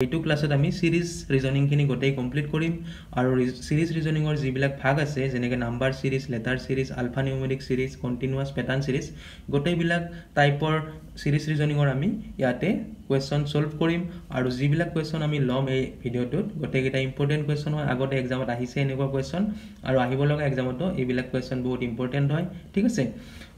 এইটো ক্লাছত আমি সিৰিজ ৰিজনিং খিনি গোটেই কমপ্লিট কৰিম আৰু সিৰিজ ৰিজনিঙৰ যিবিলাক ভাগ আছে যেনেকৈ number series letter series alpha numeric series continuous pattern series গোটেইবিলাক টাইপৰ সিৰিজ ৰিজনিঙৰ আমি ইয়াতে কোৱেশ্চন সলভ কৰিম আৰু যিবিলাক কোৱেশ্চন আমি লম এই ভিডিওটোত গোটেইকেইটা ইম্পৰ্টেন্ট কোৱেশ্চন হয় আগতে এক্সামত আহিছে এনেকুৱা কোৱেশ্চন আৰু আহিব লগা এক্সামতো এইবিলাক কোৱেশ্চন বহুত ইম্পৰ্টেন্ট হয় ঠিক আছে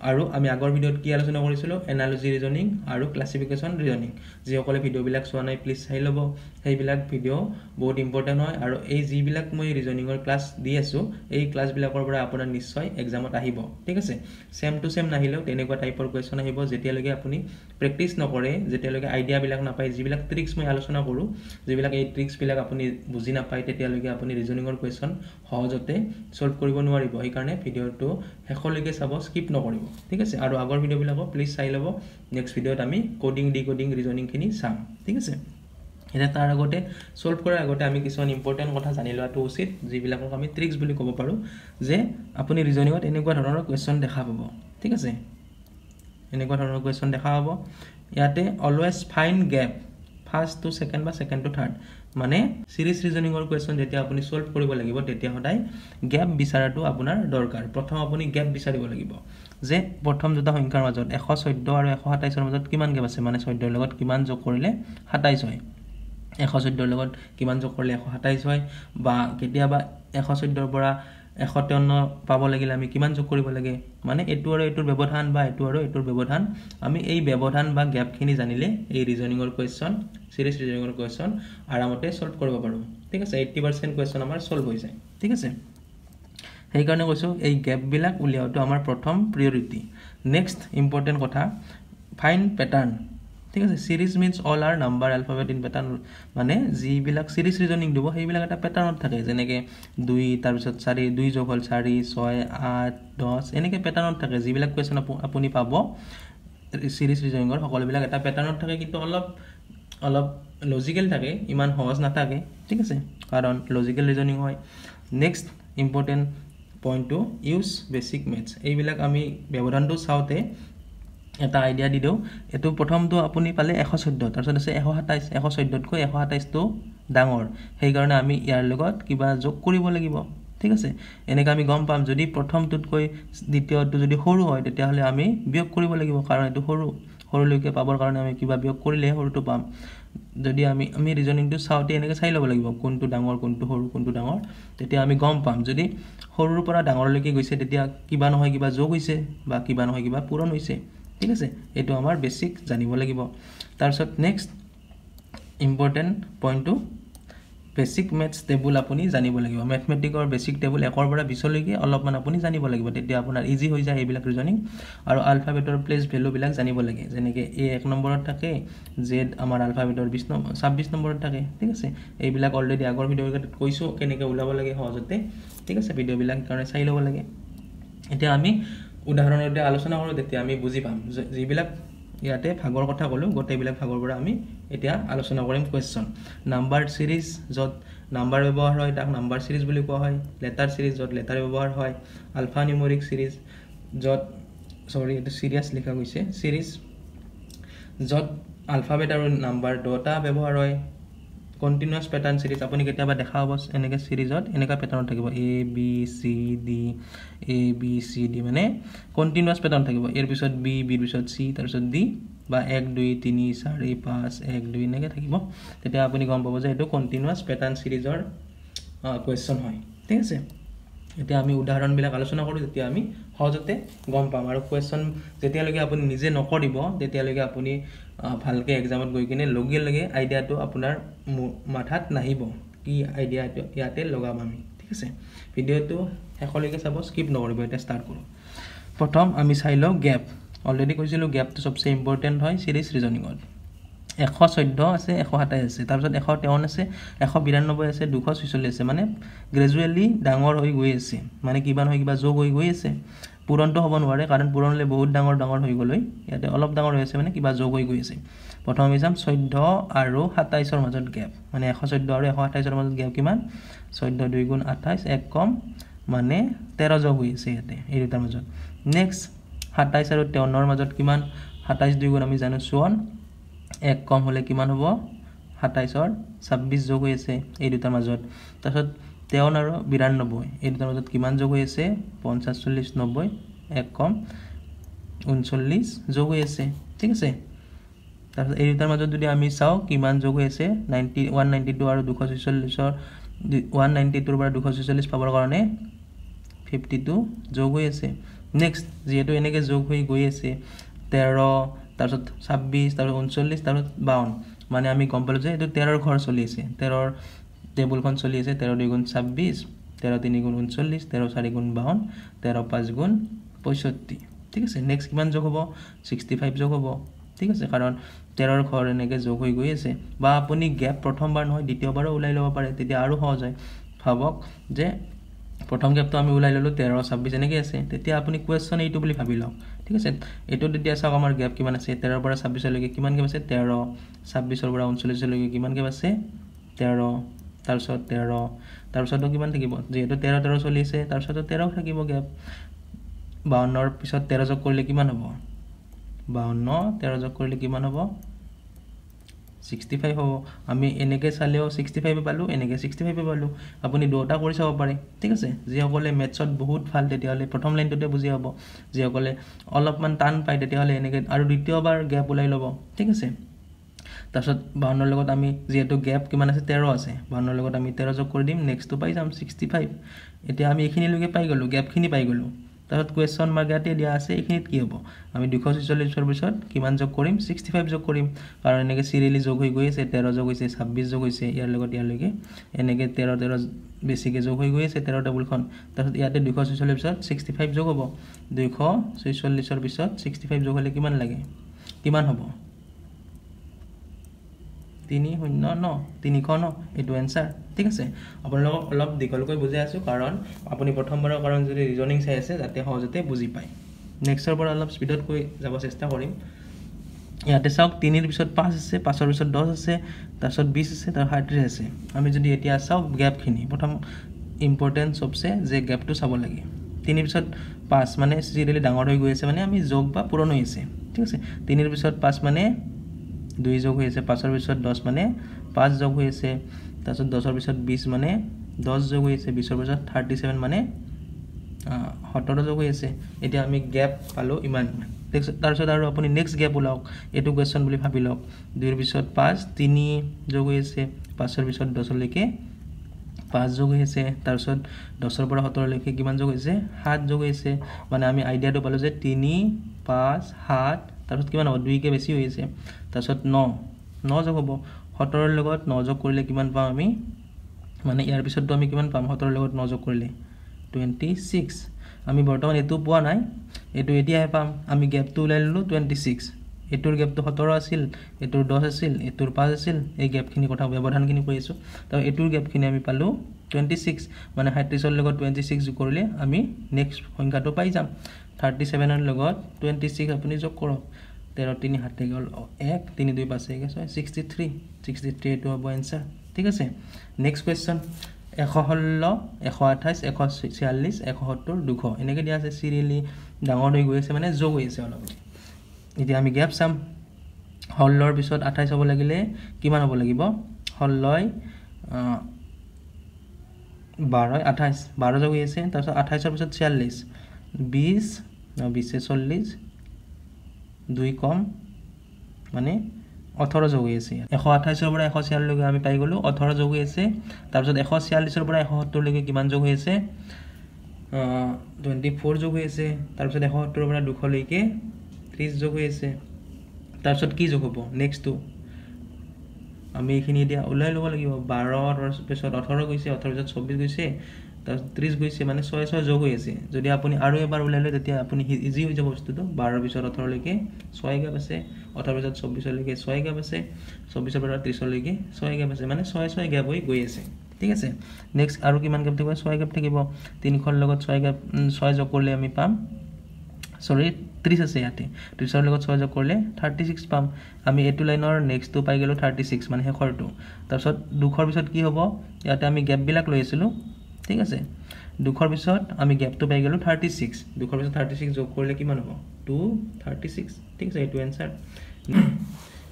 আৰু আমি আগৰ ভিডিওত কি আলোচনা কৰিছিলো এনালজি ৰিজনিং আৰু ক্লাসিফিকেশন ৰিজনিং যিসকলে ভিডিওবিলাক চোৱা নাই প্লিজ চাই ল'ব সেইবিলাক ভিডিও বহুত ইম্পৰ্টেন্ট হয় আৰু এই যিবিলাক মই ৰিজনিঙৰ ক্লাস দি আছো এই ক্লাসবিলাকৰ পৰা আপোনাৰ নিশ্চয় এক্সামত আহিব ঠিক আছে সেম টু সেম নাহিলেও তেনেকুৱা টাইপৰ কোৱেশ্চন আহিব যেতিয়ালৈকে আপুনি প্ৰেক্টিস নকৰে যেতিয়ালৈকে আইডিয়া বিলাক নাপায় যিবিলাক ট্ৰিক্স মই আলোচনা কৰো যিবিলাক এই ট্ৰিক্স বিলাক আপুনি বুজি নাপায় তেতিয়ালৈকে আপুনি ৰিজনিঙৰ কোৱেশ্চন সহজতে সলভ কৰিব নোৱাৰিব এই কাৰণে ভিডিওটো শেষলৈকে চাব স্কিপ নকৰিব ঠিক আছে আৰু আগৰ ভিডিওবিলাকো প্লিজ চাই ল'ব নেক্সট ভিডিওত আমি কোডিং ডিকোডিং ৰিজনিং খিনি চাম ঠিক আছে এটা তাৰ আগতে সলভ কৰাৰ আগতে আমি কিছুমান ইম্পৰ্টেন্ট কথা জানি লোৱাটো উচিত যিবিলাকক আমি ট্ৰিক্স বুলি ক'ব পাৰো যে আপুনি ৰিজনিঙত এনেকুৱা ধৰণৰ কোৱেশ্চন দেখা পাব ঠিক আছে এনেকুৱা ধৰণৰ কোৱেশ্চন দেখা পাব ইয়াতে always find gap first to second বা সেকেন্ড টু থাৰ্ড মানে সিৰিজ ৰিজনিঙৰ কোৱেশ্চন যেতিয়া আপুনি সলভ কৰিব লাগিব তেতিয়া সদায় গ্যাপ বিচাৰাটো আপোনাৰ দৰকাৰ প্ৰথম আপুনি গ্যাপ বিচাৰিব লাগিব যে প্ৰথম দুটা সংখ্যাৰ মাজত 114 আৰু 127 ৰ মাজত কিমান গ্যাপ আছে মানে 14 ৰ লগত কিমান যোগ কৰিলে 27 হয় 114 ৰ লগত কিমান যোগ কৰিলে 127 হয় বা কেতিয়াবা 114 ৰ পৰা 153 পাব লাগিলে আমি কিমান যোগ কৰিব লাগে মানে এটো আৰু এটোৰ ব্যৱধান বা এটো আৰু এটোৰ ব্যৱধান আমি এই ব্যৱধান বা গ্যাপ খিনি জানিলে এই ৰিজনিঙৰ কোৱেশ্চন সিৰিজ ৰিজনিঙৰ কোৱেশ্চন আৰামতে সলভ কৰিব পাৰো ঠিক আছে 80% কোৱেশ্চন আমাৰ সলভ হৈ যায় ঠিক আছে সেই কাৰণে কৈছো এই গ্যাপ বিলাক উলিয়াওটো আমাৰ প্ৰথম প্ৰিয়ৰিটি নেক্সট ইম্পৰ্টেন্ট কথা ফাইন্ড প্যাটাৰ্ন ঠিক আছে series means all are number alphabet in pattern মানে যিবিলাক সিৰিজ ৰিজনিং দিব সেইবিলাক এটা প্যাটাৰ্নত থাকে যেনেকৈ 2 তাৰ পিছত 4 2 যোগ হল 4 6 8 10 এনেকৈ প্যাটাৰ্নত থাকে যিবিলাক কোৱেশ্চন আপুনি পাব সিৰিজ ৰিজনিঙৰ সকলোবিলাক এটা প্যাটাৰ্নত থাকে কিন্তু অলপ লজিক্যাল থাকে ইমান সহজ নাথাকে ঠিক আছে কাৰণ লজিক্যাল ৰিজনিং হয় next important point to use basic maths এইবিলাক আমি ব্যৱধানটো চাওতে এটা আইডিয়া দি দেও এটো প্ৰথমটো আপুনি পালে 114 তাৰছত আছে 127 114 কৈ 127 টো ডাঙৰ সেই কাৰণে আমি ইয়াৰ লগত কিবা যোগ কৰিব লাগিব ঠিক আছে এনেকা আমি গম পাম যদি প্ৰথমটোতকৈ দ্বিতীয়টো যদি সৰু হয় তেতিয়া হলে আমি বিয়োগ কৰিব লাগিব কাৰণ এটো সৰুলৈকে পাবৰ কাৰণে আমি কিবা বিয়োগ কৰিলে সৰুটো পাম যদি আমি ৰিজনিংটো চাওতে এনেকৈ চাই ল'ব লাগিব কোনটো ডাঙৰ কোনটো সৰু কোনটো ডাঙৰ তেতিয়া আমি গম পাম যদি সৰুৰ পৰা ডাঙৰলৈকে গৈছে তেতিয়া কিবা নহয় কিবা যোগ হৈছে বা কিবা নহয় কিবা পূৰণ হৈছে ঠিক আছে এটো আমাৰ বেসিক জানিব লাগিব তাৰছত next important point two basic maths table আপুনি জানিব লাগিব ম্যাথমেটিকৰ বেসিক টেবুল 1 ৰ পৰা 20 লৈকে অলপমান আপুনি জানিব লাগিব তেতিয়া আপোনাৰ ইজি হৈ যায় এইবিলাক ৰিজনিং আৰু আলফাবেটৰ প্লেস ভ্যালু বিলাক জানিব লাগে যেনেকৈ a 1 নম্বৰত থাকে z আমাৰ আলফাবেটৰ 26 নম্বৰত থাকে ঠিক আছে এইবিলাক অলৰেডি আগৰ ভিডিওত কৈছো কেনেকৈ উলাব লাগে সহজতে ঠিক আছে ভিডিও বিলাক কাৰণে চাই ল'ব লাগে এতিয়া আমি উদাহৰণতে আলোচনা কৰো তেতিয়া আমি বুজি পাম যিবিলাক ইয়াতে ভাগৰ কথা কলো গোটেইবিলাক ভাগৰ পৰা আমি এতিয়া আলোচনা কৰিম কোৱেশ্চন নাম্বাৰ সিৰিজ যত নাম্বাৰ ব্যৱহাৰ হয় তাক নাম্বাৰ সিৰিজ বুলি কোৱা হয় লেটাৰ সিৰিজ যত লেটাৰ ব্যৱহাৰ হয় আলফা নিউমেৰিক সিৰিজ যত সৰি এটো সিৰিয়াস লিখা গৈছে সিৰিজ যত আলফাবেট আৰু নাম্বাৰ দুটা ব্যৱহাৰ হয় কন্টিনিউয়াস প্যাটাৰ্ন সিৰিজ আপুনি কেতিয়াবা দেখা হ'ব এনেকে সিৰিজত এনেকা প্যাটাৰ্ন থাকিব a b c d মানে কন্টিনিউয়াস প্যাটাৰ্ন থাকিব এৰ পিছত b b এৰ পিছত c তাৰ পিছত d বা 1 2 3 4 5 1 2 এনেকে থাকিব তেতিয়া আপুনি গম পাব যে এটো কন্টিনিউয়াস প্যাটাৰ্ন সিৰিজৰ কোৱেশ্চন হয় ঠিক আছে এতিয়া আমি উদাহৰণ বিলাক আলোচনা কৰো তেতিয়া আমি সহজতে গম পাম আৰু কোৱেশ্চন যেতিয়ালৈকে আপুনি নিজে নকৰিব তেতিয়ালৈকে আপুনি ভালকে এক্সামত গৈ কিনে লগে আইডিয়াটো আপোনাৰ মাথাত নাহিব কি আইডিয়াটো ইয়াতে লগাম আমি ঠিক আছে ভিডিওটো শেষলৈকে চাব স্কিপ নকৰিব এটা ষ্টাৰ্ট কৰো প্ৰথম আমি চাই লও গ্যাপ অলৰেডি কৈছিলো গ্যাপটো সবচেয়ে ইম্পৰ্টেন্ট হয় সিৰিজ ৰিজনিঙত 114 আছে 127 আছে তাৰ পিছত 153 আছে 192 আছে 246 আছে মানে গ্ৰাজুৱেলি ডাঙৰ হৈ গৈ আছে মানে কিবা নহয় কিবা যোগ হৈ গৈ আছে পূৰণটো হ'ব নোৱাৰে কাৰণ পূৰণলে বহুত ডাঙৰ হৈ গলৈ ইয়াতে অলপ ডাঙৰ হৈ আছে মানে কিবা যোগ হৈ গৈ আছে প্ৰথম আমি যাম 14 আৰু 27 ৰ মাজত গ্যাপ মানে 114 আৰু 127 ৰ মাজত গ্যাপ কিমান 14 2 গুণ 28 এক কম মানে 13 যোগ হৈ আছে ইয়াতে এই দুটাৰ মাজত নেক্সট 27 আৰু 53 ৰ মাজত কিমান 27 2 গুণ আমি জানো 54 এক কম হলে কিমান হ'ব 27 और 26 যোগ হৈ আছে এই দুটাৰ মাজত তাৰপিছত 53 আৰু 92 এই দুটাৰ মাজত কিমান যোগ হৈ আছে 50 40 90 এক কম 39 যোগ হৈ আছে ঠিক আছে তাৰপিছত এই দুটাৰ মাজত যদি আমি চাও কিমান যোগ হৈ আছে 192 আৰু 246 ৰ 192 ৰ পৰা 246 পাবৰ কাৰণে 52 যোগ হৈ আছে নেক্সট যেহেতু এনেকে যোগ হৈ গৈ আছে 13 তাৰপিছত 26 তাৰপিছত 39 তাৰপিছত 52 মানে আমি গম পালো যে এটো 13 ৰ ঘৰ চলি আছে 13 ৰ টেবুলখন চলি আছে 13 2 গুণ 26 13 3 গুণ 39 13 4 গুণ 52 13 5 গুণ 65 ঠিক আছে নেক্সট কিমান যোগ হ'ব 65 যোগ হ'ব ঠিক আছে কাৰণ 13 ৰ ঘৰ এনেকে যোগ হৈ গৈ আছে বা আপুনি গ্যাপ প্ৰথমবাৰ নহয় দ্বিতীয়বাৰো ওলাই ল'ব পাৰে তেতিয়া আৰু সহজ হয় ভাবক যে প্ৰথম গ্যাপটো আমি ওলাই ললো 13 26 এনেকে আছে তেতিয়া আপুনি কোৱেশ্চন এইটো বুলি ভাবি লওক ঠিক আছে এটো তেতিয়া চাওক আমাৰ গ্যাপ কিমান আছে 13 ৰ পৰা 26 লৈকে কিমান গ্যাপ আছে 13 26 ৰ পৰা 39 লৈকে কিমান গ্যাপ আছে 13 তাৰপিছত 13 তাৰপিছত কিমান থাকিব যেহেতু 13 13 চলি আছে তাৰপিছত 13 থাকিব গ্যাপ 52 ৰ পিছত 13 যোগ কৰিলে কিমান হ'ব 52 13 যোগ কৰিলে কিমান হ'ব 65 হ'ব আমি এনেকে চালেও 65 পালো এনেকে 65 পালো আপুনি দুটা কৰি চাব পাৰে ঠিক আছে যে সকলে মেথছত বহুত ভাল তেতিয়া হলে প্ৰথম লাইনটোতে বুজি হ'ব যে সকলে অলপমান টান পায় তেতিয়া হলে এনেকে আৰু দ্বিতীয়বাৰ গ্যাপ ওলাই ল'ব ঠিক আছে তাৰপিছত 52 ৰ লগত আমি যেহেতু গ্যাপ কিমান আছে 13 আছে 52 ৰ লগত আমি 13 যোগ কৰি দিম নেক্সটটো পাই যাম 65 এতিয়া আমি এইখিনি লৈকে পাই গলো গ্যাপখিনি পাই গলো তাৰপিছত কোৱেশ্চন মাৰ্ক ইয়াতে দিয়া আছে এইখিনিত কি হ'ব আমি 246 ৰ পিছত কিমান যোগ কৰিম 65 যোগ কৰিম কাৰণ এনেকে সিৰিয়ালি যোগ হৈ গৈ আছে 13 যোগ হৈছে 26 যোগ হৈছে ইয়াৰ লগত ইয়ালৈকে এনেকে 13 13 বেছিকে যোগ হৈ গৈ আছে 13 টেবুলখন তাৰপিছত ইয়াতে 246 ৰ পিছত 65 যোগ হ'ব 246 ৰ পিছত 65 যোগ হলে কিমান লাগে কিমান হ'ব 309 309 এটো आंसर ঠিক আছে আপোনালোকক অলপ দিগলকৈ বুজাই আছো কাৰণ আপুনি প্ৰথমবাৰৰ কাৰণ যদি ৰিজনিং চাই আছে যাতে সহজতে বুজি পায় নেক্সটৰ পৰা অলপ স্পিডত কৈ যাব চেষ্টা কৰিম ইয়াতে চাওক 3 ৰ পিছত 5 আছে 5 ৰ পিছত 10 আছে তাৰপিছত 20 আছে তাৰ 30 আছে আমি যদি এতিয়া চাও গ্যাপখিনি প্ৰথম ইম্পৰ্টেন্ট সবসে যে গ্যাপটো চাব লাগে 3 ৰ পিছত 5 মানে সিৰিয়ালি ডাঙৰ হৈ গৈ আছে মানে আমি যোগ বা পূৰণ হৈ আছে ঠিক আছে 3 ৰ পিছত 5 মানে 2 যোগ হৈ আছে 5 ৰ পিছত 10 মানে 5 যোগ হৈ আছে তাৰপিছত 10 ৰ পিছত 20 মানে 10 যোগ হৈ আছে 20 ৰ পিছত 37 মানে 17 যোগ হৈ আছে এতিয়া আমি গ্যাপ পালো ইমান তাৰপিছত আৰু আপুনি নেক্সট গ্যাপ উলাওক এটো কোৱেশ্চন বুলি ভাবি লওক 2 ৰ পিছত 5 3 যোগ হৈ আছে 5 ৰ পিছত 10 লৈকে 5 যোগ হৈ আছে তাৰপিছত 10 ৰ পৰা 17 লৈকে কিমান যোগ হৈছে 7 যোগ হৈছে মানে আমি আইডিয়াটো পালো যে 3 5 7 তাৰপিছত কিমান হ'ব 2 কে বেছি হৈ আছে তাৰপিছত 9 যোগ হ'ব 17 ৰ লগত 9 যোগ কৰিলে কিমান পাম আমি মানে ইয়াৰ পিছতটো আমি কিমান পাম 17 ৰ লগত 9 যোগ কৰিলে 26 আমি বৰ্তমান এটো পোৱা নাই এটো এতিয়াহে পাম আমি গ্যাপটো উলাই ললো 26 এটোৰ গ্যাপটো 17 আছিল এটোৰ 10 আছিল এটোৰ 5 আছিল এই গ্যাপখিনি কথা ব্যৱধানখিনি কৈছো তো এটোৰ গ্যাপখিনি আমি পালো 26 মানে 37 ৰ লগত 26 যোগ কৰিলে আমি নেক্সট সংখ্যাটো পাই যাম 37 ৰ লগত 26 আপুনি যোগ কৰক 13 3 হাতে গল 1 3 2 5 6 63 এটো হ'ব आंसर ঠিক আছে নেক্সট কোৱেশ্চন 116 128 146 170 200 এনেকে দিয়া আছে সিৰিয়ালি ডাঙৰ হৈ গৈ আছে মানে যোগ হৈ আছে অলপ এতিয়া আমি গ্যাপ চাম 16 ৰ পিছত 28 হ'ব লাগিলে কিমান হ'ব লাগিব 16 12 28 12 যোগ হৈ আছে তাৰপিছত 28 ৰ পিছত 46 20 20 40 2 কম মানে 18 যোগ হৈ আছে 128 ৰ পৰা 146 লৈকে আমি পাই গলো 18 যোগ হৈ আছে তাৰপিছত 146 ৰ পৰা 170 লৈকে কিমান যোগ হৈ আছে 24 যোগ হৈ আছে তাৰপিছত 170 ৰ পৰা 200 লৈকে 30 যোগ হৈ আছে তাৰপিছত কি যোগ হ'ব নেক্সটটো আমি এইখিনি এতিয়া উলাই ল'ব লাগিব 12 ৰ পিছত 18 গৈছে 18 পিছত 24 গৈছে তাৰপিছত 30 গৈছে মানে 6 6 যোগ হৈ আছে যদি আপুনি আৰু এবাৰ উলাই লয় তেতিয়া আপুনি ইজি হৈ যাব বস্তুটো 12 ৰ পিছত 18 লৈকে 6 গ্যাপ আছে 18 পিছত 24 লৈকে 6 গ্যাপ আছে 24 ৰ পৰা 30 লৈকে 6 গ্যাপ আছে মানে 6 6 গ্যাপ হৈ গৈ আছে ঠিক আছে নেক্সট আৰু কিমান গ্যাপ থাকিব 6 গ্যাপ থাকিব 3 খন লগত 6 গ্যাপ 6 যোগ কৰিলে আমি পাম সৰি 30 আছে ইয়াতে 30 ৰ লগত 6 যোগ কৰিলে 36 পাম আমি এটো লাইনৰ নেক্সটটো পাই গলো 36 মানে হেখৰটো তাৰপিছত 2 ৰ পিছত কি হ'ব ইয়াতে আমি গ্যাপ বিলাক লৈ আছিলো ঠিক আছে 2 ৰ পিছত আমি গ্যাপটো পাই গলো 36 2 ৰ পিছত 36 যোগ কৰিলে কিমান হ'ব 236 ঠিক আছে এটো आंसर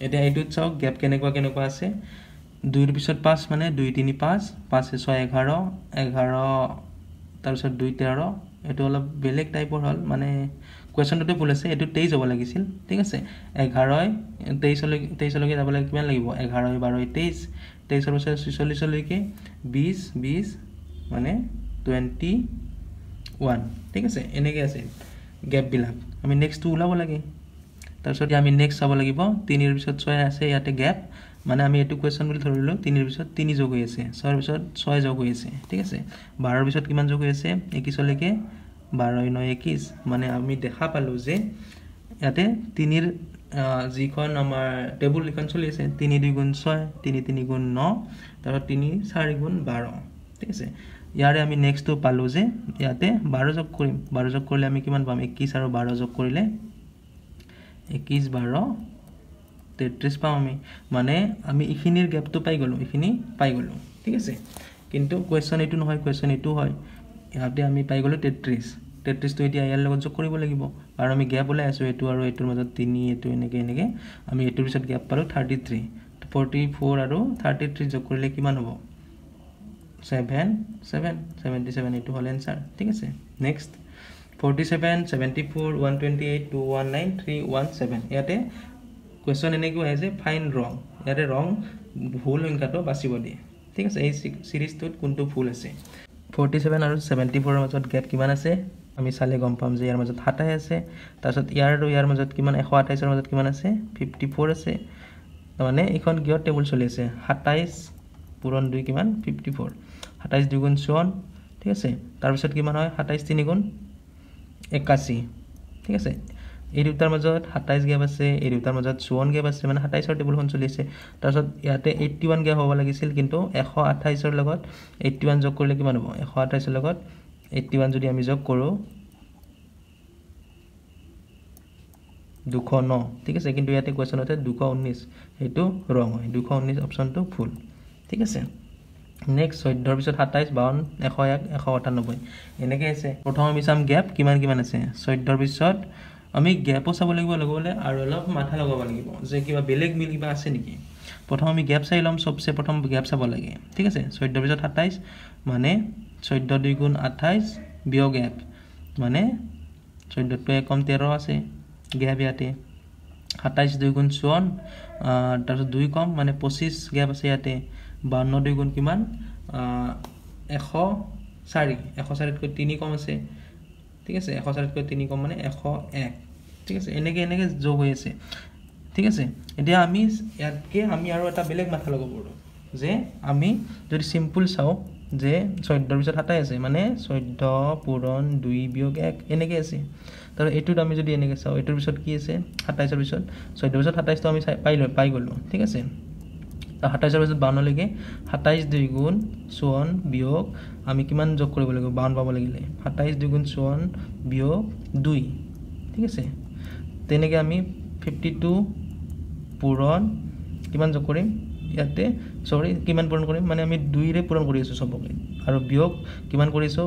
এতিয়া এটো চাওক গ্যাপ কেনেকুৱা আছে 2 পিছত 5 মানে 2 3 5 5 6 11 11 তাৰ পিছত 2 13 এটো অলপ বেলেগ টাইপৰ হল মানে কোৱেশ্চনটো ভুল আছে এটো 23 হ'ব লাগিছিল ঠিক আছে 11 23 লৈকে যাব লাগে কিমান লাগিব 11 12 23 23 ৰ পিছত 46 লৈকে 20 20 মানে 21 ঠিক আছে এনেকৈ আছে গ্যাপ বিলাক আমি নেক্সট টু ওলাব লাগে তাৰ পিছত আমি নেক্সট চাব লাগিব 3 ৰ পিছত 6 আছে ইয়াতে গ্যাপ মানে আমি এটো কোৱেশ্চন বুলি ধৰিলো 3 ৰ পিছত 3 যোগ হৈ আছে 6 ৰ পিছত 6 যোগ হৈ আছে ঠিক আছে 12 ৰ পিছত কিমান যোগ হৈ আছে 21 লৈকে 12 9 21 মানে আমি দেখা পালো যে ইয়াতে 3 ৰ যিখন আমাৰ টেবুল লিখন চলি আছে 3 2 গুণ 6 3 3 গুণ 9 তাৰপিছত 3 4 গুণ 12 ঠিক আছে ইয়াৰে আমি নেক্সট তো পালো যে ইয়াতে 12 যোগ কৰিম 12 যোগ কৰিলে আমি কিমান পাম 21 আৰু 12 যোগ কৰিলে 21 12 33 পাম আমি মানে আমি ইখিনিৰ গ্যাপটো পাই গলো ইখিনি পাই গলো ঠিক আছে কিন্তু কোৱেশ্চন এটো নহয় কোৱেশ্চন এটো হয় ইয়াতে আমি পাই গলো 33 33 তো এতিয়া ইয়াৰ লগত যোগ কৰিব লাগিব আৰু আমি গ্যাপ ওলাই আছো এটো আৰু এটোৰ মাজত 3 এটো এনেকে আমি এটোৰ পিছত গ্যাপ পালো 33 44 আৰু 33 যোগ কৰিলে কিমান হ'ব 77 এটো হল आंसर ঠিক আছে নেক্সট 47 74 128 219 317 ইয়াতে কোৱেশ্চন এনেকৈ আছে ফাইন ৰং ইয়াতে ৰং ভুল সংখ্যাটো বাছিব দিয়ে ঠিক আছে এই সিৰিজটোত কোনটো ভুল আছে 47 আৰু 74 ৰ মাজত গ্যাপ কিমান আছে আমি চালে গম পাম যে ইয়াৰ মাজত 27 আছে তাৰপিছত ইয়াৰ আৰু ইয়াৰ মাজত কিমান 128 ৰ মাজত কিমান আছে 54 আছে মানে এখন গিয়ৰ টেবুল চলি আছে 27 পূৰণ 2 কিমান 54 27 2 গুণ 54 ঠিক আছে তাৰ পিছত কিমান হয় 27 3 গুণ 81 ঠিক আছে এই দুটাৰ মাজত 27 গ্যাপ আছে এই দুটাৰ মাজত 54 গ্যাপ আছে মানে 27 ৰ টেবুলখন চলি আছে তাৰ পিছত ইয়াতে 81 গ্যাপ হ'ব লাগিছিল কিন্তু 128 ৰ লগত 81 যোগ কৰিলে কিমান হ'ব 128 ৰ লগত 81 যদি আমি যোগ কৰো 209 ঠিক আছে কিন্তু ইয়াতে কোৱেশ্চনতে 219 হেতু ৰং হয় 219 অপচনটো ভুল ঠিক আছে নেক্সট 14 ৰ পিছত 27 52 101 198 এনেকৈ আছে প্ৰথম আমি চাম গ্যাপ কিমান কিমান আছে 14 ৰ পিছত আমি গ্যাপও চাব লাগিব লগতে আৰু অলপ মাথা লগাব লাগিব যে কিবা বেলেগ মিল কিবা আছে নেকি প্ৰথম আমি গ্যাপ চাই লম সবচে প্ৰথম গ্যাপ চাব লাগে ঠিক আছে 14 ৰ পিছত 27 মানে 14 2 গুণ 28 বিয়োগ গ্যাপ মানে 14 টো কম 13 আছে গ্যাপ ইয়াতে 27 2 গুণ 54 তাৰপিছত 2 কম মানে 25 গ্যাপ আছে ইয়াতে 52 2 গুণ কিমান 104 তকৈ 3 কম আছে ঠিক আছে 104 তকৈ 3 কম মানে 101 ঠিক আছে এনেকৈ যোগ হৈ আছে ঠিক আছে এতিয়া আমি ইয়াতকে আমি আৰু এটা বেলেগ মাথা লগাব পাৰো যে আমি যদি সিম্পল চাও যে 14 ৰ পিছত 27 আছে মানে 14 পূৰণ 2 বিয়োগ 1 এনেকৈ আছে তাৰ এটোত আমি যদি এনেকৈ চাও এটোৰ পিছত কি আছে 27 ৰ পিছত 14 ৰ পিছত 27 তো আমি পাই গলো ঠিক আছে 27 ৰ পিছত 52 লৈকে 27 2 গুণ 54 বিয়োগ আমি কিমান যোগ কৰিব লাগিব 52 পাব লাগিলে 27 2 গুণ 54 বিয়োগ 2 ঠিক আছে তেনেকৈ আমি 52 পূৰণ কিমান যোগ কৰিম ইয়াতে সৰি কিমান পূৰণ কৰিম মানে আমি 2 ৰে পূৰণ কৰি আছো সবকে আৰু বিয়োগ কিমান কৰিছো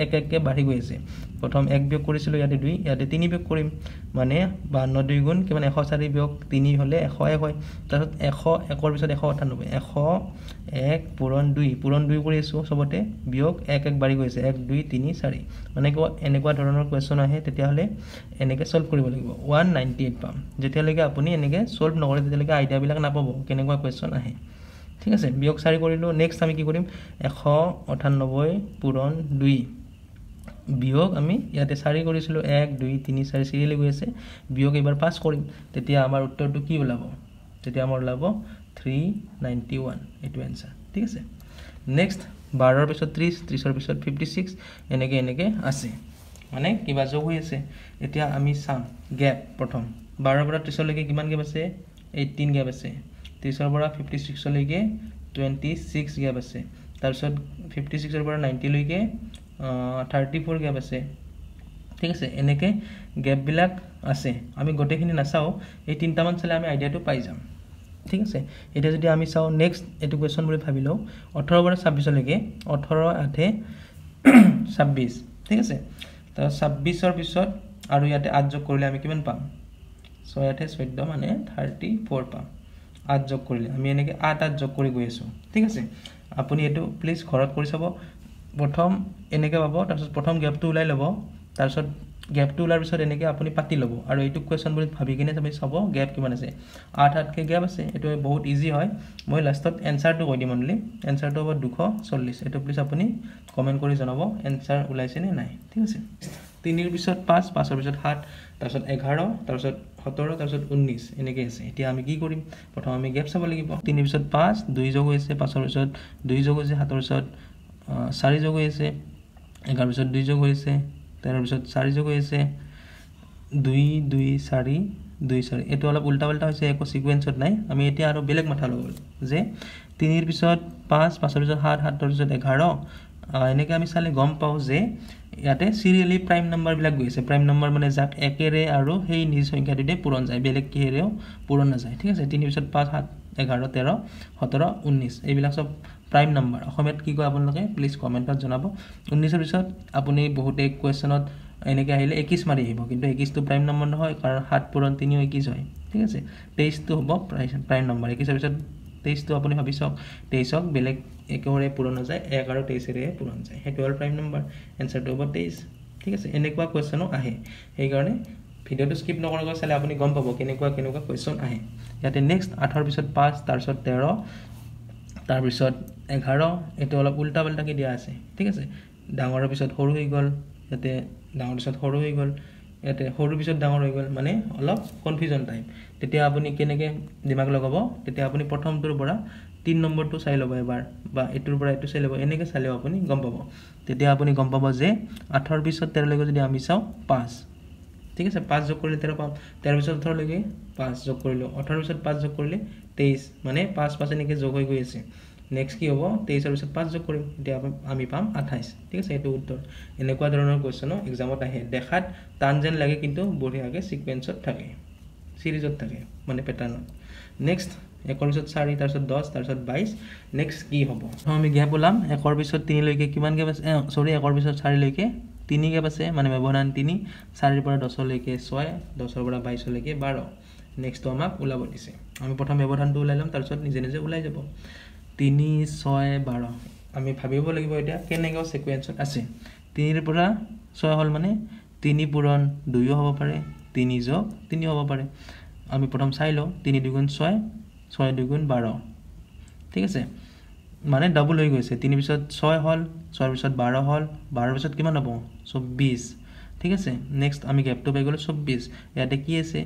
এক এককে বাঢ়ি গৈ আছে প্ৰথম 1 বিয়োগ কৰিছিলো ইয়াতে 2 ইয়াতে 3 বিয়োগ কৰিম মানে 52 2 গুণ কিমান 104 বিয়োগ 3 হলে 101 হয় তাৰপিছত 101 ৰ পিছত 198 101 পূৰণ 2 কৰি আছো সবতে বিয়োগ 1 1 বাঢ়ি গৈ আছে 1 2 3 4 মানে এনেকুৱা ধৰণৰ কোৱেশ্চন আহে তেতিয়া হলে এনেকৈ সলভ কৰিব লাগিব 198 পাম যেতিয়ালৈকে আপুনি এনেকৈ সলভ নকৰে তেতিয়ালৈকে আইডিয়া বিলাক নাপাব কেনেকুৱা কোৱেশ্চন আহে ঠিক আছে বিয়োগ 4 কৰিলো নেক্সট আমি কি কৰিম 198 পূৰণ 2 বিয়োগ আমি ইয়াতে 4 কৰিছিলো 1 2 3 4 সিৰিয়েলি গৈ আছে বিয়োগ এবাৰ পাস কৰিম তেতিয়া আমাৰ উত্তৰটো কি ওলাব তেতিয়া আমাৰ ওলাব 391 এটো आंसर ঠিক আছে নেক্সট 12 ৰ পিছত 30 30 ৰ পিছত 56 এনেকৈ আছে মানে কিবা যোগ হৈ আছে এতিয়া আমি চাম গ্যাপ প্ৰথম 12 ৰ পৰা 30 লৈকে কিমান গ্যাপ আছে 18 গ্যাপ আছে 30 ৰ পৰা 56 লৈকে 26 গ্যাপ আছে তাৰ পিছত 56 ৰ পৰা 90 লৈকে 34 গ্যাপ আছে ঠিক আছে এনেকৈ গ্যাপ বিলাক আছে আমি গোটেইখিনি নাচাও এই তিনটা মান চালে আমি আইডিয়াটো পাই যাম ঠিক আছে এটা যদি আমি চাও নেক্সট এটো কোৱেশ্চন বুলি ভাবি লও 18 পৰা 26 লৈকে 18 8 26 ঠিক আছে তো 26 ৰ পিছত আৰু ইয়াতে 8 যোগ কৰিলে আমি কিমান পাম 6 8 14 মানে 34 পাম 8 যোগ কৰিলে আমি এনেকৈ 8 যোগ কৰি গৈ আছোঁ ঠিক আছে আপুনি এইটো প্লিজ ঘৰত কৰি চাব প্ৰথম এনেকৈ পাব তাৰপিছত প্ৰথম গেপটো ওলাই ল'ব তাৰপিছত গেপটো ওলাৰ পিছত এনেকৈ আপুনি পাতি ল'ব আৰু এইটো কুৱেশ্যন বুলি ভাবি কিনে আপুনি চাব গেপ কিমান আছে 8কে গেপ আছে এইটো বহুত ইজি হয় মই লাষ্টত এনসাৰটো কৈ দিম অনলি এনসাৰটো হ'ব 240 এইটো প্লিজ আপুনি কমেন্ট কৰি জনাব এনসাৰ ওলাইছে নে নাই ঠিক আছে 3 ৰ পিছত 5 5 ৰ পিছত 7 তাৰপিছত 11 তাৰপিছত 17 তাৰপিছত 19 এনেকৈ আছে এতিয়া আমি কি কৰিম প্ৰথম আমি গেপ চাব লাগিব 3 ৰ পিছত 5 2 যোগ হৈছে 5 ৰ পিছত 2 যোগ হৈছে 7 ৰ পিছত 4 যোগ হৈছে 11 ৰ পিছত 2 যোগ হৈছে 13 ৰ পিছত 4 যোগ হৈছে 2 2 4 2 4 এটো অলপ উল্টা পাল্টা হৈছে একো সিকোয়েন্সত নাই আমি এতিয়া আৰু বেলেগ মাথা লগাব যে 3 ৰ পিছত 5 5 ৰ পিছত 7 7 ৰ পিছত 11 এনেকৈ আমি চালে গম পাও যে ইয়াতে সিৰিয়ালি প্ৰাইম নাম্বাৰ বিলাক গৈছে প্ৰাইম নাম্বাৰ মানে যাক একেৰে আৰু সেই নিজ সংখ্যাটোতে পূৰণ যায় বেলেগ কিহেৰেও পূৰণ নাযায় ঠিক আছে 3 ৰ পিছত 5 7 11 13 17 19 এইবিলাক সব প্ৰাইম নাম্বাৰ অসমত কি কয় আপোনালোকে প্লিজ কমেন্টত জনাব 19 ৰ পিছত আপুনি বহুতে কোৱেশ্চনত এনেকৈ আহিলে 21 মাৰি আহিব কিন্তু 21 টো প্ৰাইম নাম্বাৰ নহয় কাৰণ 7 পূৰণ 3 21 হয় ঠিক আছে 23 টো হ'ব প্ৰাইম নাম্বাৰ 21 ৰ পিছত 23 টো আপুনি ভাবি চাওক 23 ক বেলেগ একেবাৰে পূৰণ নাযায় 1 আৰু 23 ৰে পূৰণ যায় হেতু হ'ল প্ৰাইম নাম্বাৰ এনসাৰটো হ'ব 23 ঠিক আছে এনেকুৱা কোৱেশ্চনো আহে সেই কাৰণে ভিডিওটো স্কিপ নকৰাকৈ চালে আপুনি গম পাব কেনেকুৱা কোৱেশ্চন আহে ইয়াতে নেক্সট 8 ৰ পিছত 5 তাৰ পিছত 13 তাৰ পিছত 11 এটো অলপ উল্টা পাল্টাকে দিয়া আছে ঠিক আছে ডাঙৰৰ পিছত সৰু হৈ গল ইয়াতে ডাঙৰ পিছত সৰু হৈ গল ইয়াতে সৰু পিছত ডাঙৰ হৈ গল মানে অলপ কনফিউজন টাইপ তেতিয়া আপুনি কেনেকৈ দিমাগ লগাব তেতিয়া আপুনি প্ৰথমটোৰ পৰা 3 নম্বৰটো চাই ল'ব এবাৰ বা এটোৰ পৰা এটো চাই ল'ব এনেকৈ চালেও আপুনি গম পাব তেতিয়া আপুনি গম পাব যে 8 ৰ পিছত 13 লৈকে যদি আমি চাও 5 ঠিক আছে 5 যোগ কৰিলে 13 পাম 13 পিছত 18 লৈকে 5 যোগ কৰিলো 18 পিছত 5 যোগ কৰিলে 23 মানে 5 5 এনেকৈ যোগ হৈ গৈ আছে নেক্সট কি হ'ব 23 ৰ পিছত 5 যোগ কৰিম এতিয়া আমি পাম 28 ঠিক আছে এটো উত্তৰ এনেকুৱা ধৰণৰ কোৱেশ্চন এক্সামত আহে দেখাত টান যেন লাগে কিন্তু বঢ়িয়াকে সিকোয়েন্সত থাকে সিৰিজত থাকে মানে প্যাটাৰ্ণত নেক্সট 1 ৰ পিছত 4 তাৰ পিছত 10 তাৰ পিছত 22 নেক্সট কি হ'ব আমি গ্যাপ ওলাম 1 ৰ পিছত 3 লৈকে কিমান গ্যাপ আছে সৰি 1 ৰ পিছত 4 লৈকে 3 গ্যাপ আছে মানে ব্যৱধান 3 4 ৰ পৰা 10 লৈকে 6 10 ৰ পৰা 22 লৈকে 12 নেক্সট তো আমাক ওলাব দিছে আমি প্ৰথম ব্যৱধানটো ওলাই লম তাৰ পিছত নিজে নিজে ওলাই যাব 3 6 12 আমি ভাবিব লাগিব এটা কেনেকৈ সিকোয়েন্সত আছে 3 ৰ পৰা 6 হল মানে 3 পূৰণ 2 হ'ব পাৰে 3 যোগ 3 হ'ব পাৰে আমি প্ৰথম চাই লও 3 2 গুণ 6 6 2 গুণ 12 ঠিক আছে মানে ডাবল হৈ গৈছে 3 পিছত 6 হল 6 পিছত 12 হল 12 পিছত কিমান হ'ব 24 ঠিক আছে নেক্সট আমি গ্যাপটো পাই গলো 24 ইয়াতে কি আছে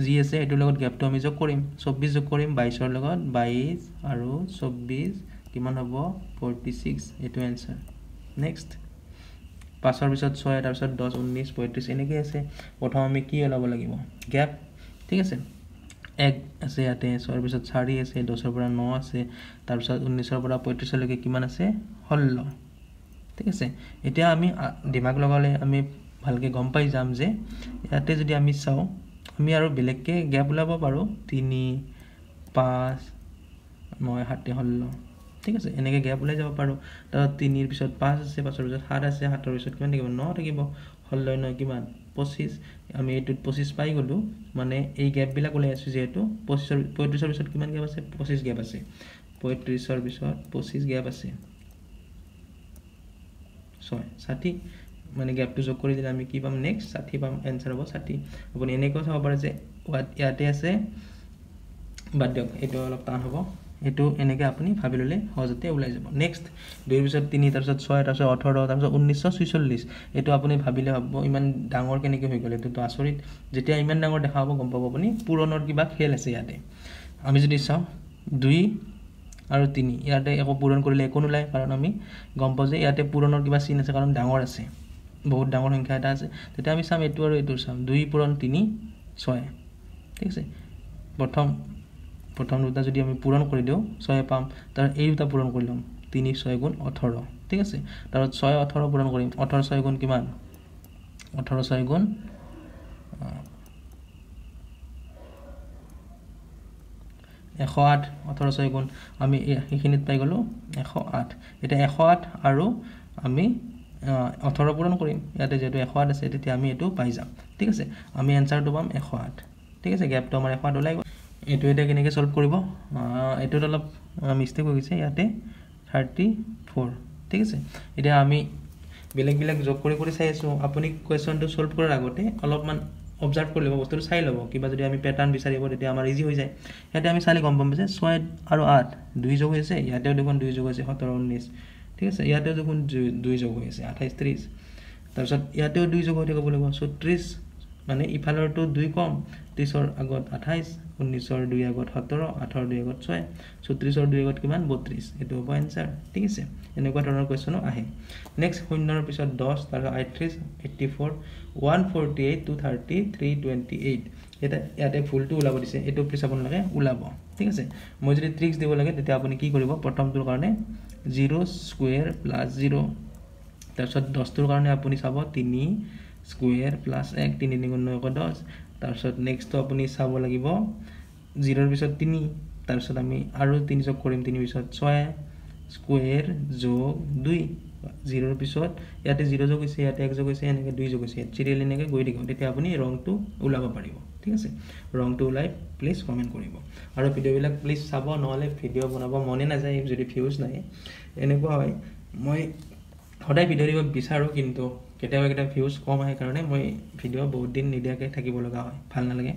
জি আছে এটোৰ লগত গ্যাপটো আমি যোগ কৰিম 24 যোগ কৰিম 22 ৰ লগত 22 আৰু 24 কিমান হ'ব 46 এটো आंसर নেক্সট 5 ৰ পিছত 6 তাৰ পিছত 10 19 35 এনেকৈ আছে প্ৰথম আমি কি ওলাব লাগিব গ্যাপ ঠিক আছে 1 আছে ইয়াতে 6 ৰ পিছত 4 আছে 10 ৰ পৰা 9 আছে তাৰ পিছত 19 ৰ পৰা 35 লৈকে কিমান আছে 16 ঠিক আছে এতিয়া আমি দিমাগ লগালে আমি ভালকে গম পাই যাম যে ইয়াতে যদি আমি চাও আমি আৰু বেলেগকে গ্যাপ ওলাব পাৰো 3 5 9 7 16 ঠিক আছে এনেকৈ গ্যাপ ওলাই যাব পাৰো তাৰ 3 ৰ পিছত 5 আছে 5 ৰ পিছত 7 আছে 7 ৰ পিছত কিমান থাকিব 9 থাকিব 16 9 কিমান 25 আমি এটোত 25 পাই গলো মানে এই গ্যাপ বিলাক ওলাই আছে যেহেতু 35 ৰ পিছত কিমান গ্যাপ আছে 25 গ্যাপ আছে 35 ৰ পিছত 25 গ্যাপ আছে 6 60 মানে গ্যাপটো যোগ কৰি দিলে আমি কি পাম নেক্সট 60 পাম आंसर হ'ব 60 আপুনি এনেকৈ চাব পাৰে যে ইয়াতে আছে বাদ দিয়ক এটো অলপ টান হ'ব এটো এনেকৈ আপুনি ভাবি ললে সহজতে ওলাই যাব নেক্সট 2 ৰ পিছত 3 তাৰ পিছত 6 তাৰ পিছত 18 তাৰ পিছত 1946 এটো আপুনি ভাবিলে ভাবব ইমান ডাঙৰ কেনেকৈ হৈ গলে এটো আচৰিত যেতিয়া ইমান ডাঙৰ দেখা হ'ব গম পাব আপুনি পুৰণৰ কিবা খেল আছে ইয়াতে আমি যদি চাও 2 আৰু 3 ইয়াতে একো পূৰণ কৰিলে একো নোলায় কাৰণ আমি গম পাও যে ইয়াতে পূৰণৰ কিবা চিন আছে কাৰণ ডাঙৰ আছে বহুত ডাঙৰ সংখ্যা এটা আছে তেতিয়া আমি চাম এটো আৰু এটো চাম 2 পূৰণ 3 6 ঠিক আছে প্ৰথম দুটা যদি আমি পূৰণ কৰি দিও 6 পাম তাৰ এই দুটা পূৰণ কৰি লম 3 6 গুণ 18 ঠিক আছে তাৰ 6 18 পূৰণ কৰিম 18 6 গুণ কিমান 18 6 গুণ 108 18 6 গুণ আমি এইখিনিত পাই গলো 108 এটা 108 আৰু আমি 18 পূৰণ কৰিম ইয়াতে যেটো 108 আছে তেতিয়া আমি এটো পাই যাম ঠিক আছে আমি आंसरটো পাম 108 ঠিক আছে গ্যাপটো আমাৰ 108 ওলাই গল এইটো এটা কেনেকৈ সলভ কৰিব এইটোত অলপ মিষ্টেক হৈ গৈছে ইয়াতে 34 ঠিক আছে এতিয়া আমি বেলেগ যোগ কৰি চাই আছোঁ আপুনি কুৱেশ্যনটো সলভ কৰাৰ আগতে অলপমান অবজাৰ্ভ কৰি ল'ব বস্তুটো চাই ল'ব কিবা যদি আমি পেটাৰ্ণ বিচাৰিব তেতিয়া আমাৰ ইজি হৈ যায় ইয়াতে আমি চালে গম পাম যে 6 আৰু 8 2 যোগ হৈছে ইয়াতেও দেখোন 2 যোগ আছে 17 19 ঠিক আছে ইয়াতেও দেখোন 2 যোগ হৈ আছে 28 30 তাৰপিছত ইয়াতেও 2 যোগ হৈ থাকিব লাগিব 30 মানে ইফালৰটো 2 কম 30ৰ আগত 28 19ৰ 2 আগত 17 18ৰ 2 আগত 6 36ৰ 2 আগত কিমান 32 এটো হ'ব आंसर ঠিক আছে এনেকুৱা ধৰণৰ কোৱেশ্যন আহে নেক্সট শূন্যৰ পিছত 10 তাৰ 38 84 148 230 328 এটা ইয়াতে ফুলটো ওলাব দিছে এটো প্লিজ আপোন লাগে ওলাব ঠিক আছে মই যদি ট্ৰিক্স দিব লাগে তেতিয়া আপুনি কি কৰিব প্ৰথমটোৰ কাৰণে 0 স্কয়াৰ প্লাস 0 তাৰপিছত 10 টোৰ কাৰণে আপুনি চাব 3 স্কয়াৰ প্লাস 1 3 3 9 10 তাৰপিছত নেক্সট তো আপুনি চাব লাগিব 0 ৰ পিছত 3 তাৰপিছত আমি আৰু 3 যোগ কৰিম 3 পিছত 6 স্কয়াৰ যোগ 2 0 ৰ পিছত ইয়াতে 0 যোগ হৈছে ইয়াতে 1 যোগ হৈছে এনেকৈ 2 যোগ হৈছে চিৰিয়েল এনেকৈ গৈ থাকিব তেতিয়া আপুনি ৰংটো ওলাব পাৰিব ঠিক আছে ৰংটো ওলাই প্লিজ কমেন্ট কৰিব আৰু ভিডিওবিলাক প্লিজ চাব নহলে ভিডিও বনাব মনে নাযায় যদি ভিউজ নাই এনেকুৱা হয় মই সদায় ভিডিও দিব বিচাৰো কিন্তু কেতিয়াবা ভিউজ কম আহে কাৰণে মই ভিডিও বহুত দিন নিদিয়াকে থাকিব লগা হয় ভাল নালাগে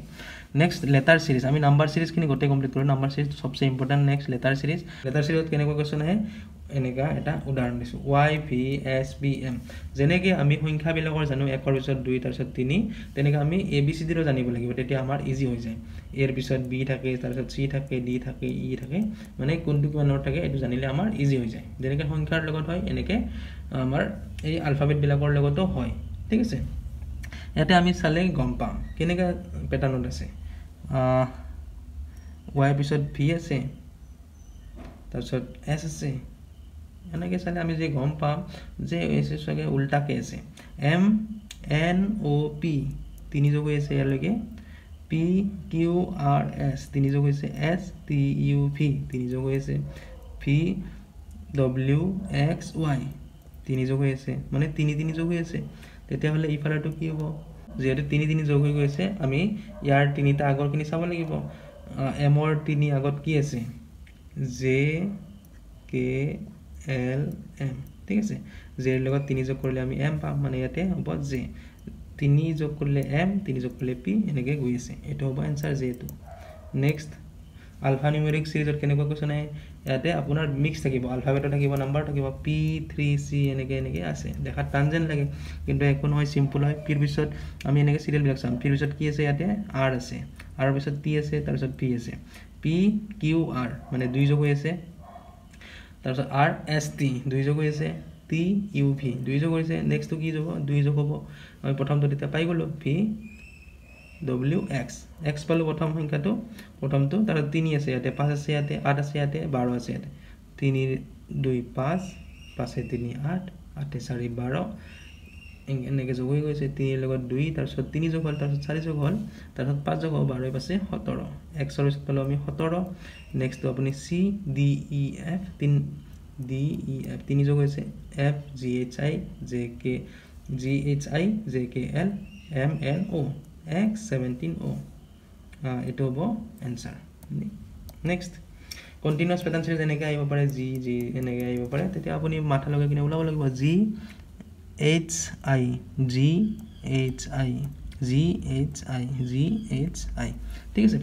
নেক্সট লেটাৰ সিৰিজ আমি নাম্বাৰ সিৰিজ কিনি গটে কমপ্লিট কৰো নাম্বাৰ সিৰিজ সবচেয়ে ইম্পৰ্টেন্ট নেক্সট লেটাৰ সিৰিজত কেনেকুৱা কোৱেশ্চন আহে এনেকা এটা উদাহৰণ দিছো y v s b m যেনেকৈ আমি সংখ্যা বিলাকৰ জানো 1 ৰ পিছত 2 তাৰ পিছত 3 তেনেকৈ আমি a b c d ৰো জানিব লাগিব তেতিয়া আমাৰ ইজি হৈ যায় a ৰ পিছত b থাকে তাৰ পিছত c থাকে d থাকে e থাকে মানে কোনটো কিমানৰ থাকে এটো জানিলে আমাৰ ইজি হৈ যায় যেনেকৈ সংখ্যাৰ লগত হয় এনেকৈ আমাৰ এই আলফাবেট বিলাকৰ লগতো হয় ঠিক আছে ইয়াতে আমি চালে গম পাম কেনেকা প্যাটাৰ্ণত আছে y পিছত v আছে তাৰপিছত s আছে এনেকৈ চালে আমি যে গম পাম যে এসে সঙ্গে উল্টাকে আছে m n o p তিনি যোগ হৈছে ইয়ালৈকে p q r s তিনি যোগ হৈছে s t u v তিনি যোগ হৈছে v w x y তিনি যোগ হৈছে মানে তিনি যোগ হৈছে তেতিয়া হলে ইফালটো কি হ'ব যেহেতু তিনি যোগ হৈ গৈছে আমি ইয়াৰ তিনিটা আগৰ কিনি চাব লাগিব m ৰ তিনি আগত কি আছে j k l m ঠিক আছে j ৰ লগত তিনি যোগ কৰিলে আমি m পাম মানে ইয়াতে হ'ব j তিনি যোগ কৰিলে m তিনি যোগ কৰিলে p এনেকৈ গৈ আছে এটো হ'ব आंसर j টো নেক্সট আলফা নিউমেৰিক সিৰিজত কেনেকুৱা কোৱেশ্চন আহে ইয়াতে আপোনাৰ মিক্স থাকিব আলফাবেট থাকিব নাম্বাৰ থাকিব p 3 c এনেকৈ আছে দেখাত টানজেন লাগে কিন্তু একো নহয় সিম্পল হয় পিৰ পিছত আমি এনেকৈ সিৰিয়েল বিলাক চাম পিৰ পিছত কি আছে ইয়াতে r আছে r পিছত t আছে তাৰ পিছত p আছে p q r মানে দুই যোগ হৈ আছে তাৰ পিছত r s t দুই যোগ হৈ আছে t u v দুই যোগ হৈছে নেক্সট তো কি যোগ দুই যোগ হ'ব আমি প্ৰথমটো তেতিয়া পাই গলো v w x x পালো প্ৰথম সংখ্যাটো প্ৰথমটো তাৰ 3 আছে ইয়াতে 5 আছে ইয়াতে 8 আছে ইয়াতে 12 আছে ইয়াতে 3 2 5 5 3 8 8 4 12 এনেকৈ যোগ হৈ গৈছে 3 লগত 2 তাৰ পিছত 3 যোগ হ'ল তাৰ পিছত 4 যোগ হ'ল তাৰ পিছত 5 যোগ হ'ল 12 পাছে 17 x ৰ পিছত পালো আমি 17 নেক্সট তো আপুনি c d e f 3 d e f 3 যোগ হৈছে f g h i j k g h i j k l m n o x 17 o এটো হ'ব आंसर নেক্সট কন্টিনিউয়াস প্যাটাৰ্ণ সিৰিজ এনেকৈ আহিব পাৰে g g এনেকৈ আহিব পাৰে তেতিয়া আপুনি মাথা লগাই কিনে ওলাব লাগিব g h i g h i g h i g h i ঠিক আছে